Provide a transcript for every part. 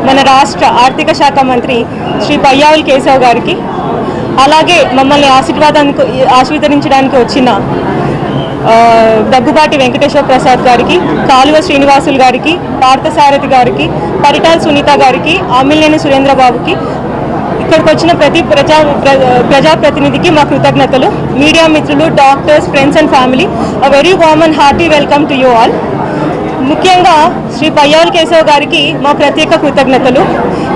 మన రాష్ట్ర ఆర్థిక శాఖ మంత్రి శ్రీ పయ్యావుల కేశవ్ గారికి, అలాగే మమ్మల్ని ఆశీర్వదించడానికి వచ్చిన దగ్గుబాటి వెంకటేశ్వర ప్రసాద్ గారికి, కాలువ శ్రీనివాసులు గారికి, పార్థసారథి గారికి, పరిటాల సునీత గారికి, ఆమిల్నేని సురేంద్రబాబుకి, ఇక్కడికి వచ్చిన ప్రతి ప్రజాప్రతినిధికి మా కృతజ్ఞతలు. మీడియా మిత్రులు, doctors, friends and family, a very warm and hearty welcome to you all. ముఖ్యంగా శ్రీ పయ్యావుల కేశవ్ గారికి మా ప్రత్యేక కృతజ్ఞతలు.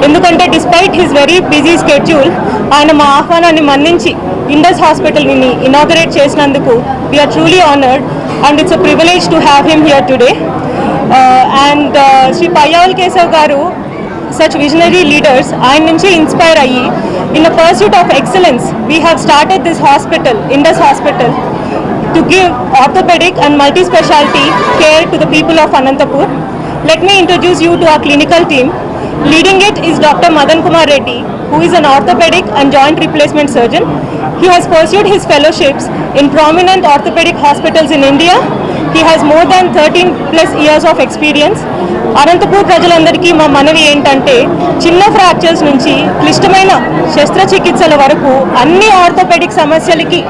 ఎందుకంటే despite his very busy schedule ఆయన మా ఆహ్వానాన్ని మన్నించి ఇండస్ హాస్పిటల్ని ఇనాగరేట్ చేసినందుకు we are truly honoured and it's a privilege to have him here today. And Shri Payyavula Keshav గారు such visionary leaders ఆయన నుంచి ఇన్స్పైర్ అయ్యి in a pursuit of excellence we have started this hospital, Indus Hospital, to give orthopedic and multi-specialty care to the people of Anantapur. Let me introduce you to our clinical team. Leading it is Dr. Madan Kumar Reddy, who is an orthopedic and joint replacement surgeon. He has pursued his fellowships in prominent orthopedic hospitals in India. He has more than 13+ years of experience. Anantapur ప్రజలందరికీ మా మనవి ఏంటంటే, చిన్న fractures నుంచి క్లిష్టమైన శస్త్రచికిత్సల వరకు అన్ని orthopaedic సమస్యలకి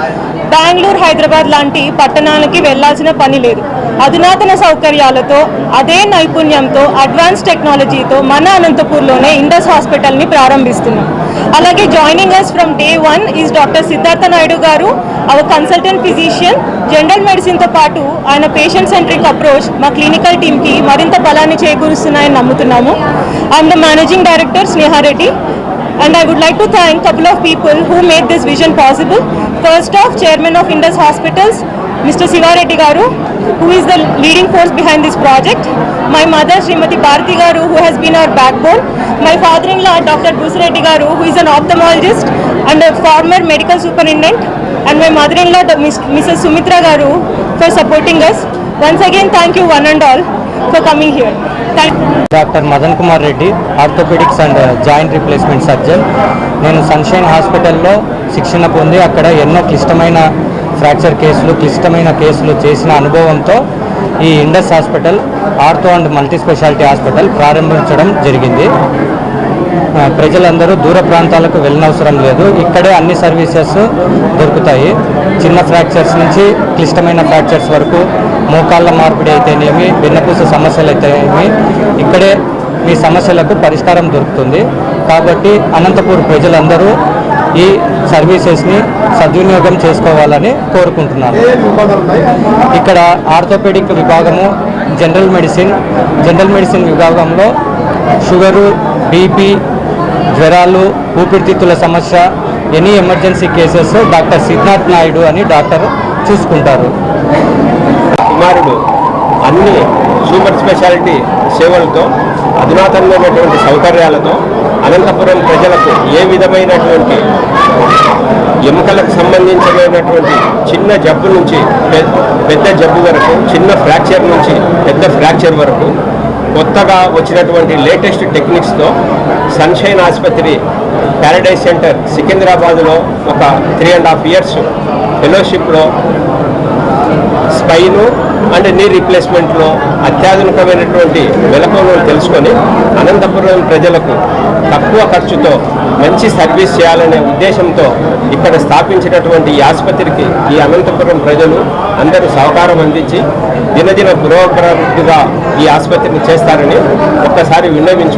బెంగళూరు, హైదరాబాద్ లాంటి పట్టణాలకి వెళ్లాల్సిన పని లేదు. అధునాతన సౌకర్యాలతో, అదే నైపుణ్యంతో, అడ్వాన్స్ టెక్నాలజీతో మన అనంతపూర్లోనే ఇండస్ హాస్పిటల్ని ప్రారంభిస్తున్నాం. అలాగే joining us from day 1 is doctor Siddhartha Naidu గారు, అవర్ కన్సల్టెంట్ ఫిజిషియన్. జనరల్ మెడిసిన్తో పాటు ఆయన పేషెంట్ సెంట్రిక్ అప్రోచ్ మా క్లినికల్ టీమ్కి మరింత బలాన్ని చేకూరుస్తున్నాయని నమ్ముతున్నాము. I'm the managing director Sneha Reddy. And I would like to thank a couple of people who made this vision possible. First off, Chairman of Indus Hospitals, Mr. Sivareddy Garu, who is the leading force behind this project. My mother, Srimati Bharati Garu, who has been our backbone. My father-in-law, Dr. Busireddy Garu, who is an ophthalmologist and a former medical superintendent. And my mother-in-law, Mrs. Sumitra Garu, for supporting us. Once again, thank you one and all for coming here. Doctor Madan Kumar Reddy, orthopaedics and joint replacement surgeon. నేను Sunshine హాస్పిటల్లో శిక్షణ పొంది అక్కడ ఎన్నో క్లిష్టమైన fracture కేసులు, క్లిష్టమైన కేసులు చేసిన అనుభవంతో ఈ Indus hospital ortho and multi speciality hospital ప్రారంభించడం జరిగింది. ప్రజలందరూ దూర ప్రాంతాలకు వెళ్ళనవసరం లేదు, ఇక్కడే అన్ని సర్వీసెస్ దొరుకుతాయి. చిన్న ఫ్రాక్చర్స్ నుంచి క్లిష్టమైన ఫ్రాక్చర్స్ వరకు, మోకాళ్ళ మార్పిడి అయితేనేమి, వెన్నపూస సమస్యలు అయితేనేమి, ఇక్కడే మీ సమస్యలకు పరిష్కారం దొరుకుతుంది. కాబట్టి అనంతపూర్ ప్రజలందరూ ఈ సర్వీసెస్ని సద్వినియోగం చేసుకోవాలని కోరుకుంటున్నాను. ఇక్కడ ఆర్థోపెడిక్ విభాగము, జనరల్ మెడిసిన్ విభాగంలో షుగరు, బీపీ, జ్వరాలు, ఊపిరితిత్తుల సమస్య, any emergency cases doctor Siddharth Naidu అని డాక్టర్ చూసుకుంటారు. కుమారుడు అన్ని సూపర్ స్పెషాలిటీ సేవలతో, అధునాతనమైనటువంటి సౌకర్యాలతో అనంతపురం ప్రజలకు ఏ విధమైనటువంటి ఎముకలకు సంబంధించినటువంటి చిన్న జబ్బు నుంచి పెద్ద జబ్బు వరకు, చిన్న ఫ్రాక్చర్ నుంచి పెద్ద ఫ్రాక్చర్ వరకు కొత్తగా వచ్చినటువంటి లేటెస్ట్ టెక్నిక్స్తో సన్షైన్ ఆసుపత్రి ప్యారడైజ్ సెంటర్ సికింద్రాబాద్లో ఒక 3.5 years ఫెలోషిప్లో స్పైను అండ్ నీ రీప్లేస్మెంట్లో అత్యాధునికమైనటువంటి మెలకువలను తెలుసుకొని అనంతపురం ప్రజలకు తక్కువ ఖర్చుతో మంచి సర్వీస్ చేయాలనే ఉద్దేశంతో ఇక్కడ స్థాపించినటువంటి ఈ ఆసుపత్రికి ఈ అనంతపురం ప్రజలు అందరూ సహకారం అందించి దినదిన పురోగతిగా ఈ ఆసుపత్రిని చేస్తారని ఒక్కసారి విన్నవించు.